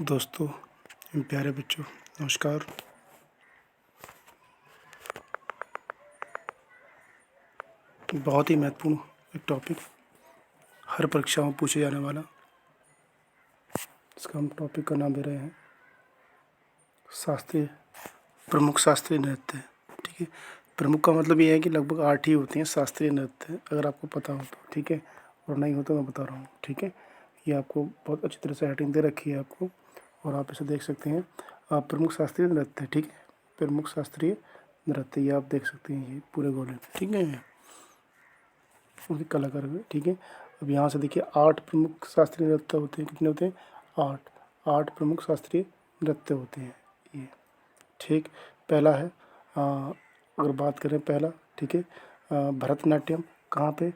दोस्तों, प्यारे बच्चों, नमस्कार। बहुत ही महत्वपूर्ण एक टॉपिक, हर परीक्षा में पूछे जाने वाला। इसका हम टॉपिक का नाम दे रहे हैं शास्त्रीय, प्रमुख शास्त्रीय नृत्य। ठीक है, प्रमुख का मतलब ये है कि लगभग 8 ही होते हैं शास्त्रीय नृत्य, अगर आपको पता हो तो। ठीक है, और नहीं हो तो मैं बता रहा हूँ। ठीक है, ये आपको बहुत अच्छी तरह से हेडिंग दे रखी है आपको, और आप इसे देख सकते हैं। प्रमुख शास्त्रीय नृत्य, ठीक है, प्रमुख शास्त्रीय नृत्य, ये आप देख सकते हैं, ये पूरे गोले में। ठीक है, उनके कलाकार हुए। ठीक है, अब यहाँ से देखिए 8 प्रमुख शास्त्रीय नृत्य होते हैं। कितने होते हैं? 8 प्रमुख शास्त्रीय नृत्य होते हैं ये। ठीक, पहला है अगर बात करें पहला, ठीक है, भरतनाट्यम। कहाँ पे,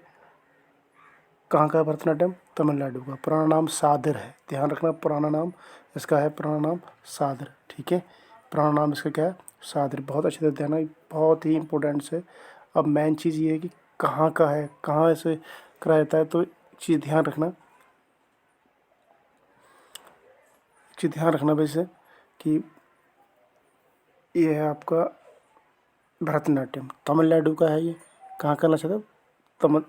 कहाँ का है भरतनाट्यम? तमिलनाडु का। पुराना नाम सादर है, ध्यान रखना, पुराना नाम इसका है, पुराना नाम सादर। ठीक है, पुराना नाम इसका क्या है? सादर। बहुत अच्छी तरह ध्यान, बहुत ही इंपॉर्टेंट है। अब मेन चीज़ ये है कि कहाँ का है, कहाँ से कराया जाता है, तो चीज़ ध्यान रखना, चीज़ ध्यान रखना वैसे कि ये है आपका भरतनाट्यम, तमिलनाडु का है ये। कहाँ का नशा था? तमिल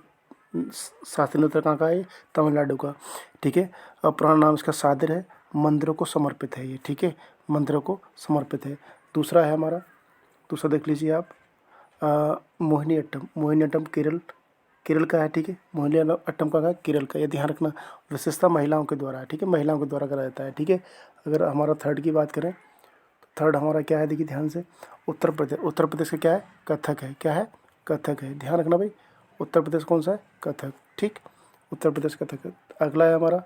शास्त्रीय नृत्य कहाँ का है? तमिलनाडु का। ठीक है, और पुराना नाम इसका सादर है, मंदिरों को समर्पित है ये। ठीक है, मंदिरों को समर्पित है। दूसरा है हमारा, दूसरा देख लीजिए आप, मोहिनी अट्टम। मोहिनी अट्टम केरल, केरल का है। ठीक है, मोहिनी अट्टम का है केरल का, ये ध्यान रखना। विशेषता महिलाओं के द्वारा है। ठीक है, महिलाओं के द्वारा कराया जाता है। ठीक है, अगर हमारा थर्ड की बात करें, थर्ड हमारा क्या है, देखिए ध्यान से, उत्तर प्रदेश। उत्तर प्रदेश का क्या है? कथक है। क्या है? कथक है, ध्यान रखना भाई। उत्तर प्रदेश कौन सा है? कथक। ठीक, उत्तर प्रदेश कथक है। अगला है हमारा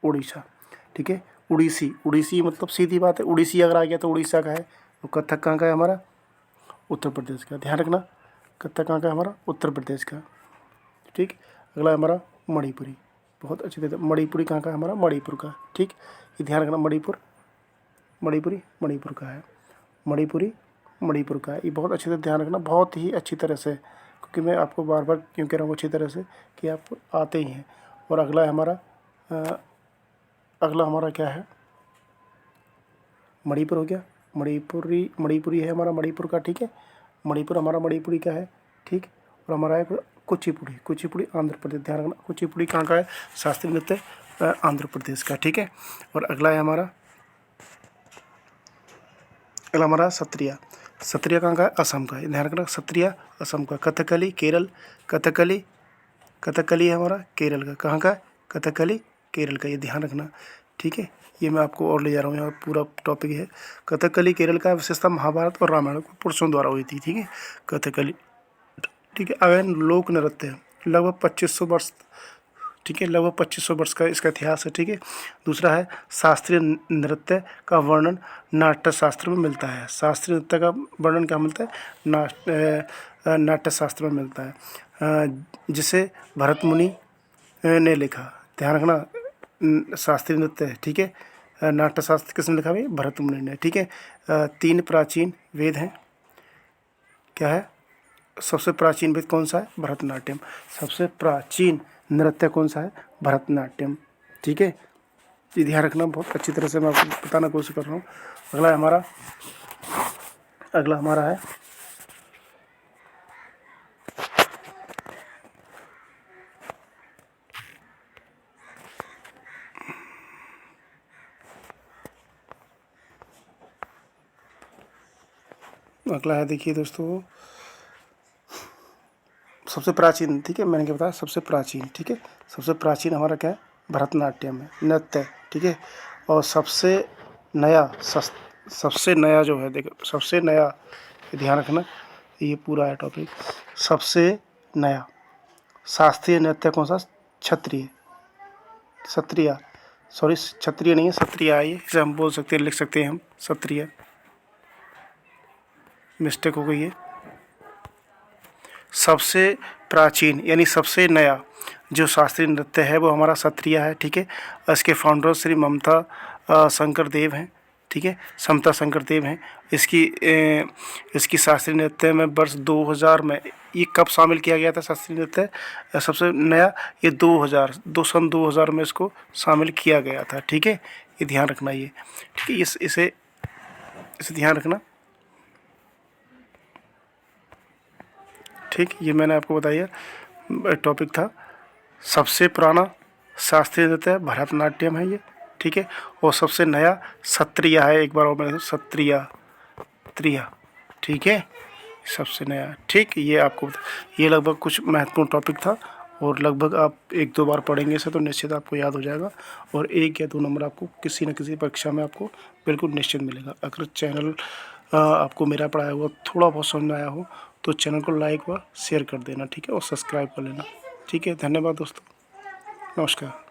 उड़ीसा। ठीक है, उड़ीसी। उड़ीसी मतलब सीधी बात है, उड़ीसी अगर आ गया तो उड़ीसा का है। तो कथक कहाँ का है हमारा? उत्तर प्रदेश का। ध्यान रखना, कथक कहाँ का है हमारा? उत्तर प्रदेश का। ठीक, अगला है हमारा मणिपुरी। बहुत अच्छी तरह, मणिपुरी कहाँ का है हमारा? मणिपुर का। ठीक, ये ध्यान रखना, मणिपुर, मणिपुरी मणिपुर का है। मणिपुरी मणिपुर का है, ये बहुत अच्छी तरह ध्यान रखना, बहुत ही अच्छी तरह से, क्योंकि मैं आपको बार बार क्यों कह रहा हूँ अच्छी तरह से, कि आप आते ही हैं। और अगला है हमारा अगला हमारा क्या है? मणिपुर हो गया, मणिपुरी, मणिपुरी है हमारा मणिपुर का। ठीक है, मणिपुर हमारा मणिपुरी का है। ठीक, और हमारा है कुचिपुड़ी। कुचिपुड़ी आंध्र प्रदेश, ध्यान रखना, कुचिपुड़ी कहाँ का है? शास्त्रीय नृत्य आंध्र प्रदेश का। ठीक है, और अगला है हमारा, अगला हमारा सत्रिया। सत्रिया कहाँ का है? असम का है, ध्यान रखना, सत्रिया असम का। कथकली केरल, कथकली, कथकली है हमारा केरल का। कहाँ का है? कथकली केरल का, ये ध्यान रखना। ठीक है, ये मैं आपको और ले जा रहा हूँ, यहाँ पूरा टॉपिक है। कथकली केरल का, विशेषता महाभारत और रामायण पुरुषों द्वारा हुई थी। ठीक है, कथकली। ठीक है, अगला लोक नृत्य है, लगभग 2500 वर्ष। ठीक है, लगभग 2500 वर्ष का इसका इतिहास है। ठीक है, दूसरा है शास्त्रीय नृत्य का वर्णन नाट्य शास्त्र में मिलता है। शास्त्रीय नृत्य का वर्णन क्या मिलता है? नाट्य शास्त्र में मिलता है, जिसे भरत मुनि ने लिखा। ध्यान रखना, शास्त्रीय नृत्य है। ठीक है, नाट्य शास्त्र किसने लिखा भाई? भरत मुनि ने। ठीक है, 3 प्राचीन वेद हैं। क्या है? सबसे प्राचीन वेद कौन सा है? भरतनाट्यम। सबसे प्राचीन नृत्य कौन सा है? भरतनाट्यम। ठीक है, ये ध्यान रखना, बहुत अच्छी तरह से मैं आपको बताना कोशिश कर रहा हूँ। अगला है हमारा, अगला हमारा है अगला है, देखिए दोस्तों, सबसे प्राचीन। ठीक है, मैंने क्या बताया? सबसे प्राचीन। ठीक है, सबसे प्राचीन हमारा क्या है? भरतनाट्यम है, नृत्य। ठीक है, और सबसे नया, सबसे नया जो है, देखो सबसे नया, ध्यान रखना, ये पूरा है टॉपिक। सबसे नया शास्त्रीय नृत्य कौन सा? क्षत्रिय, क्षत्रिय, सॉरी क्षत्रिय नहीं है, क्षत्रिय है ये, इसे हम बोल सकते हैं, लिख सकते हैं हम क्षत्रिय, मिस्टेक हो गई है। सबसे प्राचीन यानी सबसे नया जो शास्त्रीय नृत्य है वो हमारा क्षत्रिय है। ठीक है, इसके फाउंडर श्री ममता शंकर देव हैं। ठीक है। समता शंकर देव हैं। इसकी शास्त्रीय नृत्य में वर्ष 2000 में ये कब शामिल किया गया था शास्त्रीय नृत्य सबसे नया, ये 2000 में इसको शामिल किया गया था। ठीक है, ये ध्यान रखना, ये ठीक है, इसे ध्यान रखना। ठीक, ये मैंने आपको बताया टॉपिक था। सबसे पुराना शास्त्रीय नृत्य भरतनाट्यम है ये, ठीक है। और सबसे नया सत्रिया है, एक बार और मैं सत्रिया, ठीक है, सबसे नया। ठीक, ये आपको ये लगभग कुछ महत्वपूर्ण टॉपिक था, और लगभग आप 1-2 बार पढ़ेंगे इसे तो निश्चित आपको याद हो जाएगा, और 1 या 2 नंबर आपको किसी न किसी परीक्षा में आपको बिल्कुल निश्चित मिलेगा। अगर चैनल आपको मेरा पढ़ाया हुआ थोड़ा बहुत समझ में आया हो तो चैनल को लाइक व शेयर कर देना, ठीक है, और सब्सक्राइब कर लेना। ठीक है, धन्यवाद दोस्तों, नमस्कार।